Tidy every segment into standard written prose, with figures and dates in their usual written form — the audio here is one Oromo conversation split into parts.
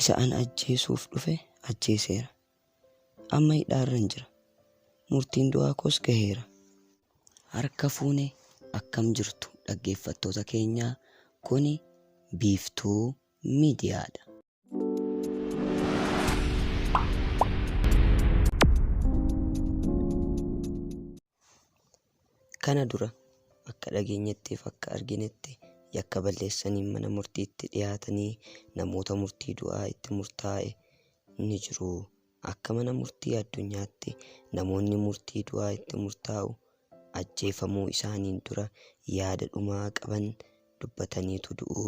Isa an ajjeesuuf dhufe ajjeeseera. Amma hidhaarran jira. Murtiin du'aa koos gaheera. Harka fuunee akkam jirtu dhaggeeffattoota keenyaa, kuni Biiftuu Miidiyaadha. Kana dura akka dhageenyattiif akka arginetti yakka balleessanii mana murtiitti dhiyaatanii namoota murtii du'aa itti murtaa'e ni jiru. Akka mana murtii addunyaatti namoonni murtii du'aa itti murtaa'u ajjeefamuu isaaniin dura yaada dhumaa qaban dubbataniitu du'u.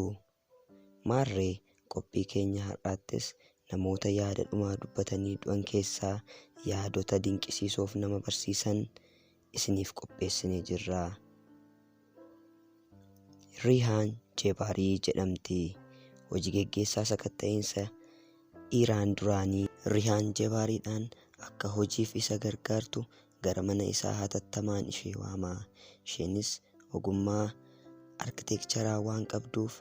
Maarree qophii keenya har'aattis namoota yaada dhumaa dubbatanii du'an keessaa yaadota dinqisiisoof nama barsiisan isiniif qopheessinee jirra. Rihaan Jebaarii jedhamti. Hojii geggeessaa sakatta'insa Iraan duraanii Rihaan Jebaariidhaan akka hojiif isa gargaartu gara mana isaa hatattamaan ishee waama. Isheenis ogummaa arkiteekcharaa waan qabduuf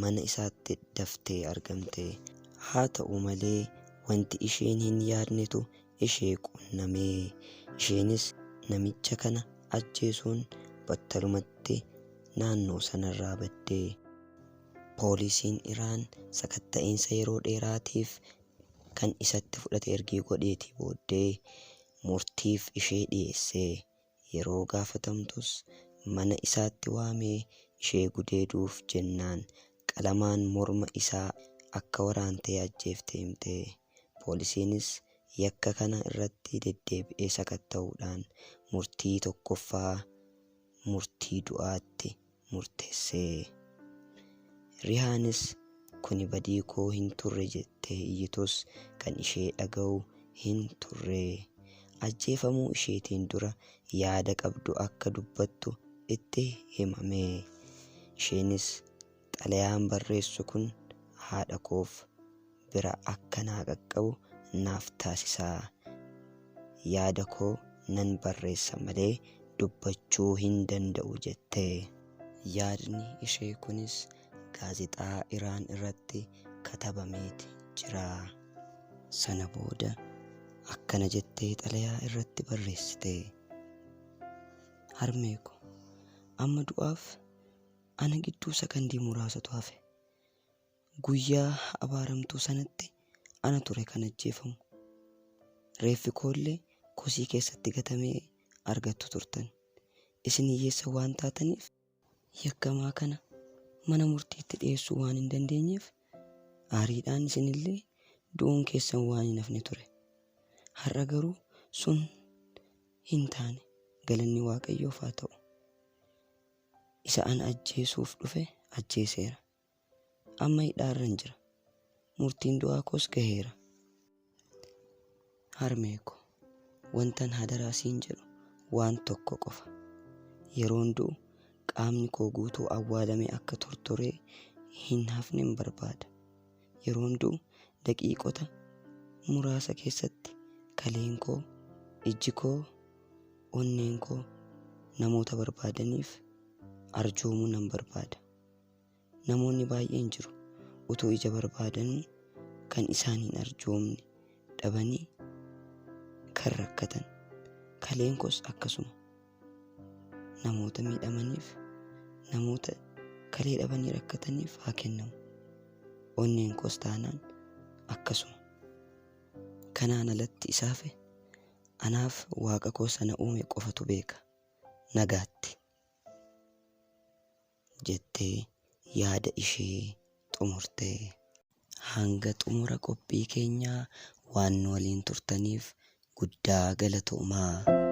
mana isaatti daftee argamte. Haa ta'u malee wanti isheen hin yaadnetu ishee qunname. Isheenis namicha kana ajjeesuun battalumatti naannoo sanarraa badde. Poolisiin Iraan sakatta'insa yeroo dheeraatiif kan isatti fudhate ergii godheetii booddee murtiif ishee dhiyeesse. Yeroo gaafatamtus mana isaatti waamee ishee gudeeduuf jennaan qalamaan morma isaa akka waraantee ajjeeftee himte. Poolisiinis yakka kana irratti deddeebi'ee sakatta'uudhaan murtii tokkoffaa murtii du'aatti murteesse. Rihaanis kuni badii koo hin turre jettee iyyitus kan ishee dhaga'u hin turre. Ajjeefamuu isheetiin dura yaada qabdu akka dubbattu itti himame. Isheenis xalayaan barreessu kun haadha koof bira akka naa qaqqabu naaf taasisaa. Yaada koo nan barreessa malee dubbachuu hin danda'u jette. Yaadni ishee kunis gaazexaa Iraan irratti katabameeti jira. Sana booda akkana jettee xalayaa irratti barreessite. Harmee ko, amma du'aaf ana gidduu sakandii muraasatu hafe. Guyyaa abaaramtuu sanatti ana ture kan ajjeefamu. Reeffi koollee kosii keessatti gatamee argattu turtan. Isin hiyyeessa waan taataniif yakkamaa kana mana murtiitti dhiyeessuu waan hin dandeenyeef aariidhaan isinillee du'uun keessan waan hin hafne ture. Har'a garuu sun hin taane, galanni Waaqayyoof haa ta'u. Isa an ajjeesuuf dhufe ajjeeseera. Amma hidhaarran jira. Murtiin du'aa koos gaheera. Harmee ko, wantan hadaraa siin jedhu waan tokko qofa. Yeroon du'u qaamni koo guutuu awwaalamee akka tortoree hin hafnen barbaada. Yeroon du'u daqiiqota muraasa keessatti kaleen koo, ijji koo, onneen koo namoota barbaadaniif arjoomuu nan barbaada. Namoonni baay'een jiru utuu ija barbaadanuu kan isaan hin arjoomne dhabanii kan rakkatan. Kaleen koos akkasuma namoota miidhamaniif, namoota kalee dhabanii rakkataniif haa kennamu. Onneen koos taanaan akkasuma. Kanaan alatti isaafe anaaf Waaqa koo sana uume qofatu beeka. Nagaatti jettee yaada ishee xumurte. Hanga xumura qophii keenyaa waan nu waliin turtaniif guddaa galatoomaa.